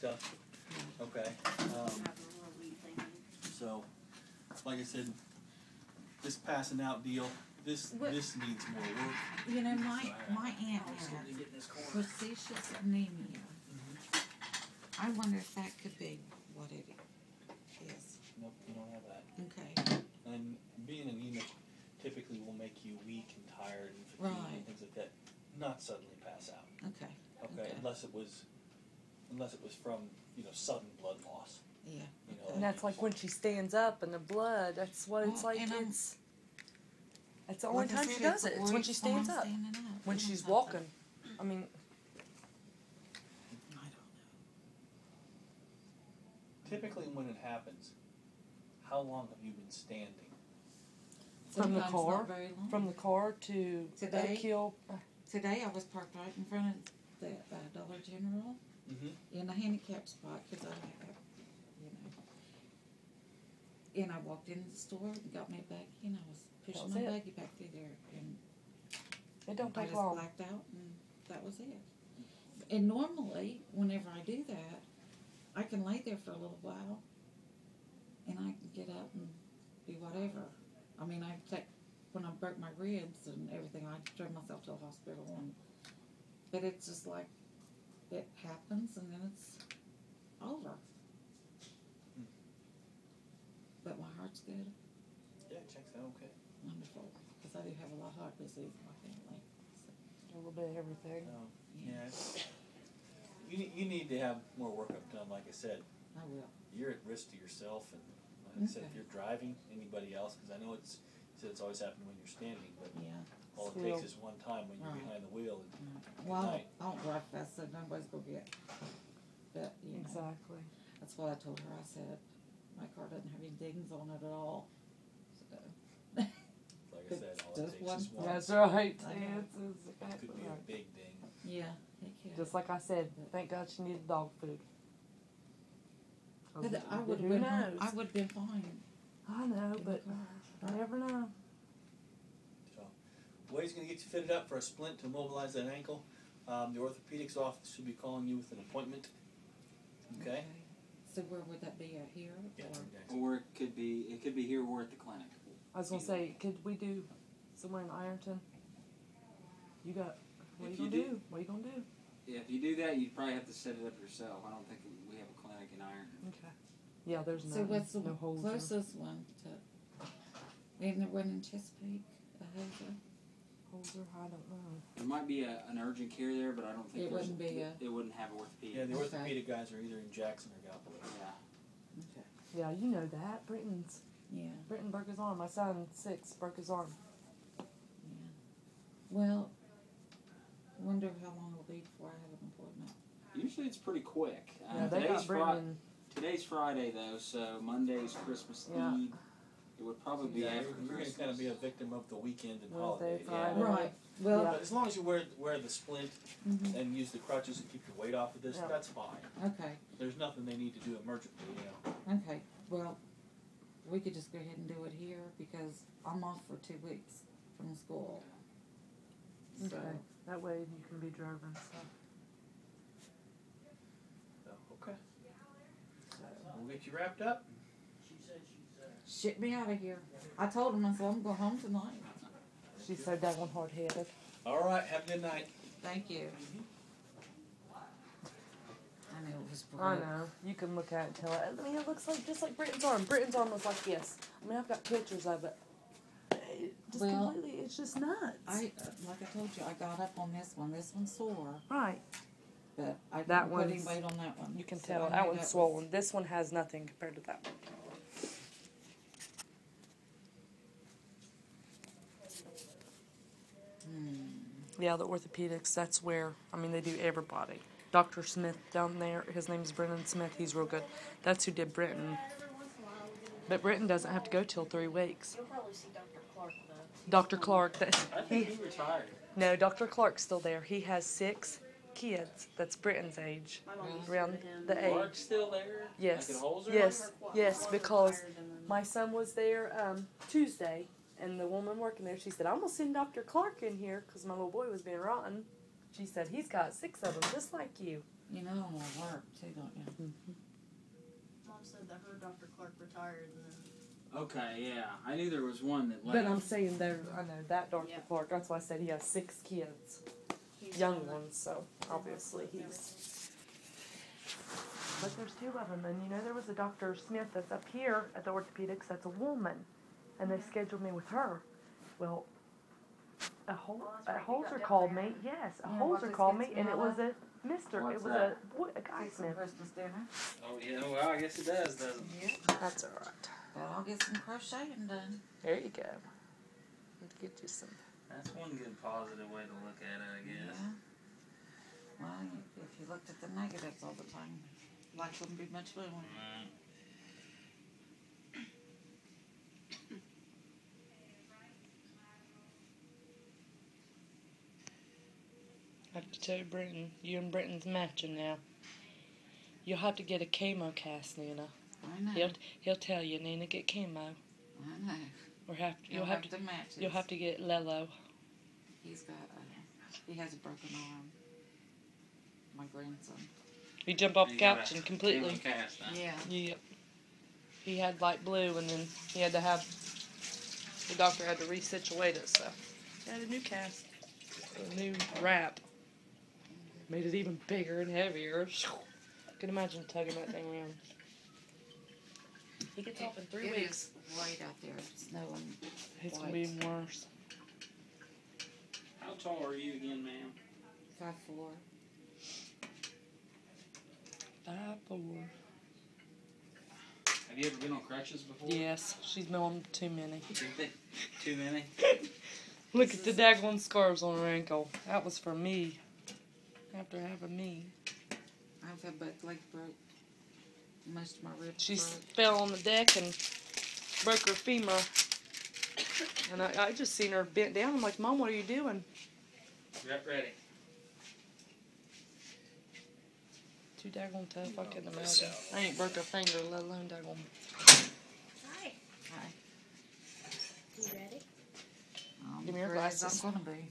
Stuff. Okay. So, like I said, this passing out deal, this needs more work. You know, my aunt had facetious anemia. I wonder if that could be what it is. Nope, you don't have that. Okay. And being anemic typically will make you weak and tired and fatigued and things like that. Not suddenly pass out. Okay. Okay. Unless it was from, sudden blood loss. Yeah. And that's like when she stands up and the blood, that's what it's like. That's the only time she does it. It's when she stands up. When she's walking. I mean, I don't know. Typically when it happens, how long have you been standing? from the Sometimes car, not very long. from the car to Today? kill. Today I was parked right in front of the Dollar General in a handicapped spot because I have, And I walked into the store and got my baggie and I was pushing my baggie back through there and It don't I take just long. blacked out and that was it. And normally, whenever I do that, I can lay there for a little while and I can get up and do whatever. I mean, when I broke my ribs and everything, I drove myself to a hospital. But it's just like, it happens and then it's over. But my heart's good. Yeah, it checks out okay. Wonderful. Because I do have a lot of heart disease in my family. So, A little bit of everything. You need to have more workup done, like I said. I will. You're at risk to yourself, and like I said, if you're driving, anybody else, because I know it's always happened when you're standing, but all it takes is one time when you're behind the wheel. And well, I don't drive fast, so nobody's going to get. But, Exactly. That's what I told her. I said, my car doesn't have any dings on it at all. So. Like I said, all it takes is one. That's right. It could be a big ding. Yeah, it could. Just like I said, thank God she needed dog food. But I would have been fine. I know, but you never know. So, Wade's going to get you fitted up for a splint to immobilize that ankle. The orthopedics office should be calling you with an appointment. Okay? So where would that be, at here? Or it could be here or at the clinic. I was gonna say, could we do somewhere in Ironton? You got what are you gonna do? What are you gonna do? Yeah, if you do that, you'd probably have to set it up yourself. I don't think we have a clinic in Ironton. Okay. Yeah, there's So what's the no holes. closest one to? Isn't there one in Chesapeake? A Hoser? Holder? I don't know. There might be an urgent care there, but I don't think it wouldn't be it wouldn't have orthopedic. Yeah, the orthopedic guys are either in Jackson or Galway. Yeah. Okay. Yeah, you know that. Britton broke his arm. My son, 6, broke his arm. Yeah. Well, I wonder how long it'll be before I have an appointment. Usually it's pretty quick. Yeah, they got Britton. Today's Friday though, so Monday's Christmas Eve. It would probably be after You're going to kind of be a victim of the weekend and Wednesday, holiday. Friday. Right. Well, but as long as you wear the splint and use the crutches and keep your weight off of this, that's fine. Okay. There's nothing they need to do emergently, Okay. Well, we could just go ahead and do it here because I'm off for 2 weeks from school. So. Okay. That way you can be driving stuff. Okay. We'll get you wrapped up. Ship me out of here. I told him, I said, I'm going home tonight. She's so daggone hard-headed. All right. Have a good night. Thank you. I know it was broke. I know. You can look at it and tell it. I mean, it looks like just like Britton's arm. Britton's arm looks like this. I mean, I've got pictures of it. Just completely, it's just nuts. Like I told you, I got up on this one. This one's sore. Right. But I That didn't put any one's- weight on that one. You can So tell I that knew one's swollen. This one has nothing compared to that one. Yeah, the orthopedics, that's where, I mean, they do everybody. Dr. Smith down there, his name's Brennan Smith, he's real good. That's who did Britton. But Britton doesn't have to go till 3 weeks. You'll probably see Dr. Clark, though. Dr. Clark, I think he retired. no, Dr. Clark's still there. He has 6 kids. That's Britton's age. My mom used to Around go to him. the age. Clark's still there? Yes. Like at Holzer? Yes. Yes, Clark because retired and then- my son was there Tuesday, and the woman working there, she said, I'm going to send Dr. Clark in here because my little boy was being rotten. She said, he's got 6 of them just like you. You know them will work too, don't you? Mm-hmm. Mom said that her Dr. Clark retired and then. Okay, yeah. I knew there was one that left. But I'm saying there, I know that Dr. Yep. Clark. That's why I said he has 6 kids, He's young done ones. So obviously he's. everything. But there's 2 of them, and you know there was a Dr. Smith that's up here at the orthopedics. That's a woman, and they scheduled me with her. Well, a Holzer called me. Yes, a Holzer called me, and it was a Mister. What's it was that? a guy Get some Smith. Christmas dinner. Oh, yeah. Well, I guess it does, doesn't it? Yeah. That's all right. But I'll get some crocheting done. There you go. Let's get you some. That's one good positive way to look at it, I guess. Yeah. Well, if you looked at the negatives all the time, life wouldn't be much fun. Right. I have to tell you, Brenton, you and Brenton's matching now. You'll have to get a chemo cast, Nina. I know. He'll tell you, Nina, get chemo. I know. Or you'll have to match it. you'll have to get Lelo. He's got he has a broken arm. My grandson. He jumped off the You couch got and a completely. chemo cast, huh? Yeah. Yep. He had light blue, and then he had to have. The doctor had to resituate it, so he had a new cast, a new wrap. Made it even bigger and heavier. I can imagine tugging that thing around. He gets off in 3 It weeks. is white out there. It's snowing. It's gonna be even worse. How tall are you again, ma'am? 5'4". 5'4". Have you ever been on crutches before? Yes, she's been on too many. Too many? Look at the daggone scars on her ankle. That was for me. After having me. I've had both legs broke. Most of my ribs She broke. fell on the deck and broke her femur. And I just seen her bent down. I'm like, Mom, what are you doing? Get ready. Too daggone tough. I couldn't imagine. I ain't broke a finger, let alone daggone. Hi. Hi. You ready? Give me your Ready as glasses. I'm gonna be.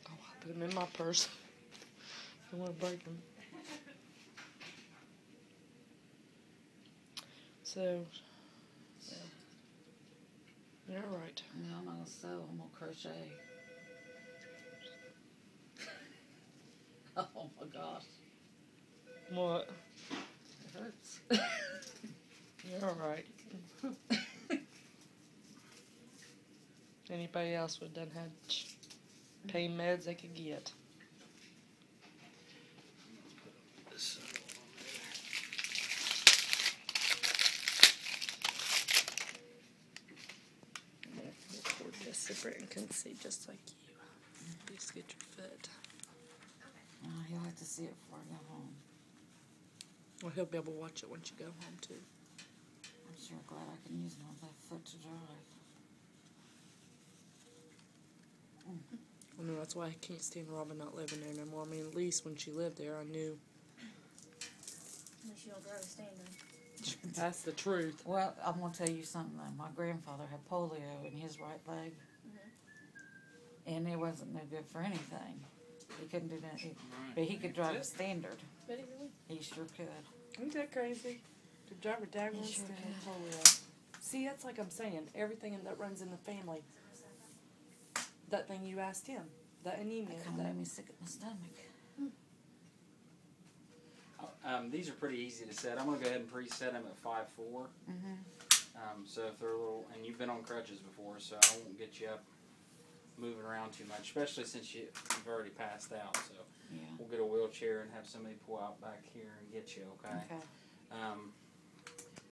Oh, I put them in my purse. I don't want to break them. So, yeah. You're all right. No, I'm gonna sew. I'm gonna crochet. Oh my gosh. What? It hurts. You're all right. Anybody else would have done had pain meds they could get. Record this so Britton can see just like you. Please get your foot. You'll have to see it before I go home. Well, he'll be able to watch it once you go home too. I'm sure glad I can use my left foot to drive. I know that's why I can't stand Robin not living there no more. I mean, at least when she lived there, I knew. Unless you don't drive a standing. That's the truth. Well, I'm gonna tell you something though. My grandfather had polio in his right leg, and it wasn't no good for anything. He couldn't do that, but he could drive a standard. Ready, really? He sure could. Ain't that crazy? To drive a daggone Sure stand can. polio. See, that's like I'm saying. Everything that runs in the family. That thing you asked him. That anemia. It kind of made me sick at my stomach. These are pretty easy to set. I'm going to go ahead and preset them at 5'4". So if they're a little, and you've been on crutches before, so I won't get you up moving around too much, especially since you've already passed out. So Yeah. we'll get a wheelchair and have somebody pull out back here and get you, okay? Okay.